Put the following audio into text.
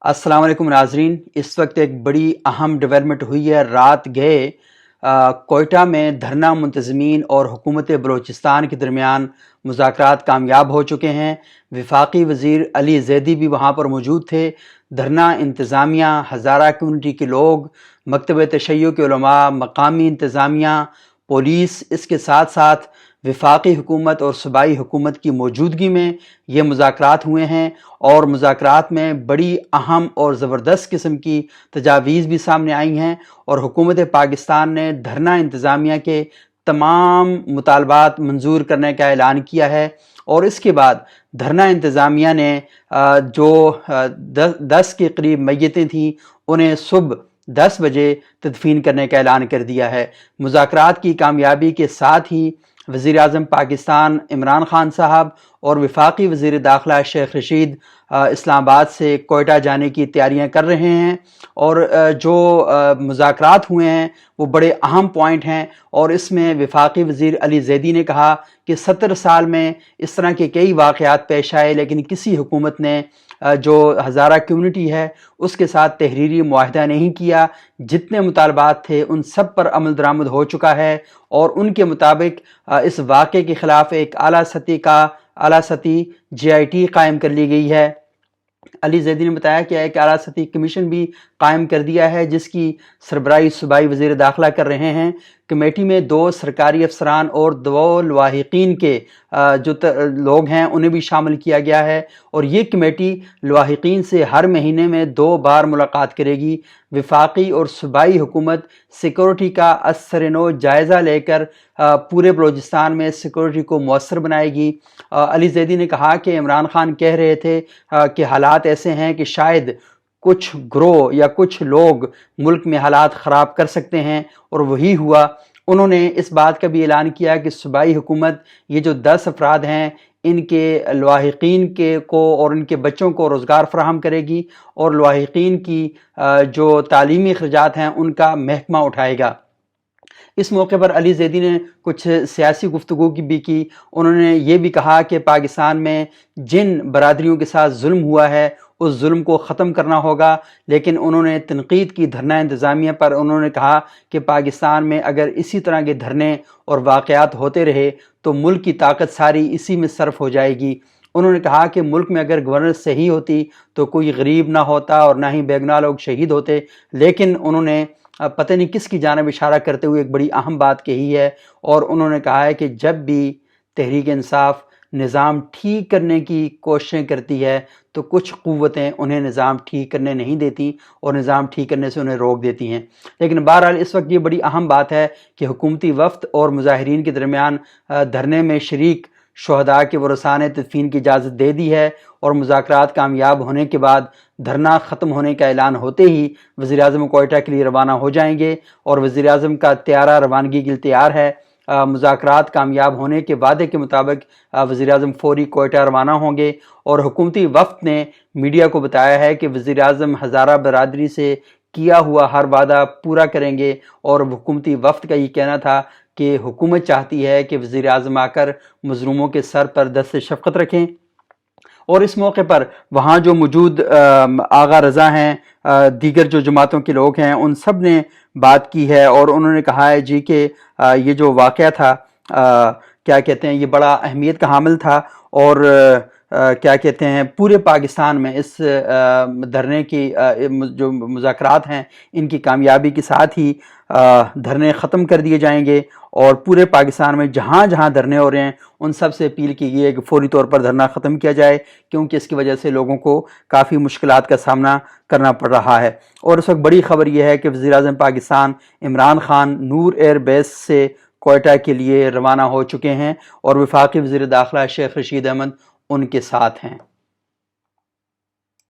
अस्सलाम वालेकुम नाजरीन। इस वक्त एक बड़ी अहम डेवलपमेंट हुई है। रात गए कोयटा में धरना मुंतज़मीन और हुकूमत बलोचिस्तान के दरमियान मुज़ाकरात कामयाब हो चुके हैं। वफाकी वज़ीर अली ज़ैदी भी वहाँ पर मौजूद थे। धरना इंतज़ामिया, हज़ारा कम्यूनिटी के लोग, मकतब तशय्युअ के उलमा, मकामी इंतज़ामिया, पुलिस, इसके साथ साथ वफाकी हुकूमत और सूबाई हुकूमत की मौजूदगी में ये मुज़ाकरात हुए हैं। और मुज़ाकरात में बड़ी अहम और ज़बरदस्त किस्म की तजावीज़ भी सामने आई हैं और हुकूमत पाकिस्तान ने धरना इंतज़ामिया के तमाम मुतालबात मंजूर करने का ऐलान किया है। और इसके बाद धरना इंतज़ामिया ने जो 10 के करीब मैयतें थीं उन्हें सुबह 10 बजे तदफीन करने का ऐलान कर दिया है। मुज़ाकरात की कामयाबी के साथ ही वज़ीर आज़म पाकिस्तान इमरान खान साहब और वफाकी वज़ीर दाखिला शेख रशीद इस्लामाबाद से कोयटा जाने की तैयारियां कर रहे हैं। और जो मुज़ाकरात हुए हैं वो बड़े अहम पॉइंट हैं। और इसमें वफाकी वज़ीर अली ज़ैदी ने कहा कि 70 साल में इस तरह के कई वाक़यात पेश आए, लेकिन किसी हुकूमत ने जो हज़ारा कम्यूनिटी है उसके साथ तहरीरी मुआहदा नहीं किया। जितने मुतालबात थे उन सब पर अमल दरामद हो चुका है और उनके मुताबिक इस वाक़े के ख़िलाफ़ एक आला सती JIT कायम कर ली गई है। अली ज़ैदी ने बताया कि एक आला सती कमीशन भी कायम कर दिया है जिसकी सरबराही सूबाई वज़ीर दाखिला कर रहे हैं। कमेटी में 2 सरकारी अफसरान और 2 लवाहिकीन के जो लोग हैं उन्हें भी शामिल किया गया है। और ये कमेटी लवाहिकीन से हर महीने में 2 बार मुलाकात करेगी। वफाकी और सूबाई हुकूमत सिक्योरिटी का असर-ए-नौ जायज़ा लेकर पूरे बलोचिस्तान में सिक्योरिटी को मौसर बनाएगी। अली ज़ैदी ने कहा कि इमरान खान कह रहे थे कि हालात ऐसे हैं कि शायद कुछ ग्रोह या कुछ लोग मुल्क में हालात ख़राब कर सकते हैं, और वही हुआ। उन्होंने इस बात का भी ऐलान किया कि सूबाई हुकूमत ये जो 10 अफराद हैं इनके लवाहिकीन के को और इनके बच्चों को रोज़गार फराहम करेगी और लवाहिकीन की जो तालीमी अखराजात हैं उनका महकमा उठाएगा। इस मौके पर अली ज़ैदी ने कुछ सियासी गुफ्तगू भी की। उन्होंने ये भी कहा कि पाकिस्तान में जिन बरादरियों के साथ जुल्म हुआ है उस जुल्म को ख़त्म करना होगा। लेकिन उन्होंने तनकीद की धरना इंतज़ामिया पर। उन्होंने कहा कि पाकिस्तान में अगर इसी तरह के धरने और वाक़यात होते रहे तो मुल्क की ताकत सारी इसी में सर्फ हो जाएगी। उन्होंने कहा कि मुल्क में अगर गवर्नेंस सही होती तो कोई गरीब ना होता और ना ही बेगुनाह लोग शहीद होते। लेकिन उन्होंने पता नहीं किसकी जानिब इशारा करते हुए एक बड़ी अहम बात कही है और उन्होंने कहा है कि जब भी तहरीक इंसाफ निज़ाम ठीक करने की कोशिशें करती है तो कुछ क़ुव्वतें उन्हें निज़ाम ठीक करने नहीं देती और निज़ाम ठीक करने से उन्हें रोक देती हैं। लेकिन बहरहाल इस वक्त ये बड़ी अहम बात है कि हुकूमती वफ़द और मुज़ाहिरीन के दरमियान धरने में शरीक शुहदा के वरसा ने तदफीन की इजाज़त दे दी है। और मुज़ाकरात कामयाब होने के बाद धरना ख़त्म होने का ऐलान होते ही वज़ीर आज़म कोयटा के लिए रवाना हो जाएंगे और वज़ीर आज़म का त्यारा रवानगी के लिए तैयार है। मुज़ाकरात कामयाब होने के वादे के मुताबिक वज़ीर आज़म फ़ौरी कोयटा रवाना होंगे। और हुकूमती वफ़द ने मीडिया को बताया है कि वज़ीर आज़म हज़ारा बरादरी से किया हुआ हर वादा पूरा करेंगे। और हुकूमती वफ़द का ये कहना था कि हुकूमत चाहती है कि वज़ीर आज़म आकर मज़लूमों के सर पर दस्त शफ़क़त रखें। और इस मौके पर वहाँ जो मौजूद आगा रज़ा हैं, दीगर जो जमातों के लोग हैं, उन सब ने बात की है और उन्होंने कहा है जी कि ये जो वाक़या था क्या कहते हैं, ये बड़ा अहमियत का हामिल था। और क्या कहते हैं, पूरे पाकिस्तान में इस धरने की जो मुज़ाकरात हैं इनकी कामयाबी के साथ ही धरने ख़त्म कर दिए जाएंगे। और पूरे पाकिस्तान में जहाँ जहाँ धरने हो रहे हैं उन सब से अपील की गई है कि फ़ौरी तौर पर धरना ख़त्म किया जाए, क्योंकि इसकी वजह से लोगों को काफ़ी मुश्किलात का सामना करना पड़ रहा है। और इस वक्त बड़ी ख़बर यह है कि वज़ीर आज़म पाकिस्तान इमरान खान नूर एयर बेस से कोयटा के लिए रवाना हो चुके हैं और वफाकी वज़ीर दाखिला शेख रशीद अहमद उनके साथ हैं।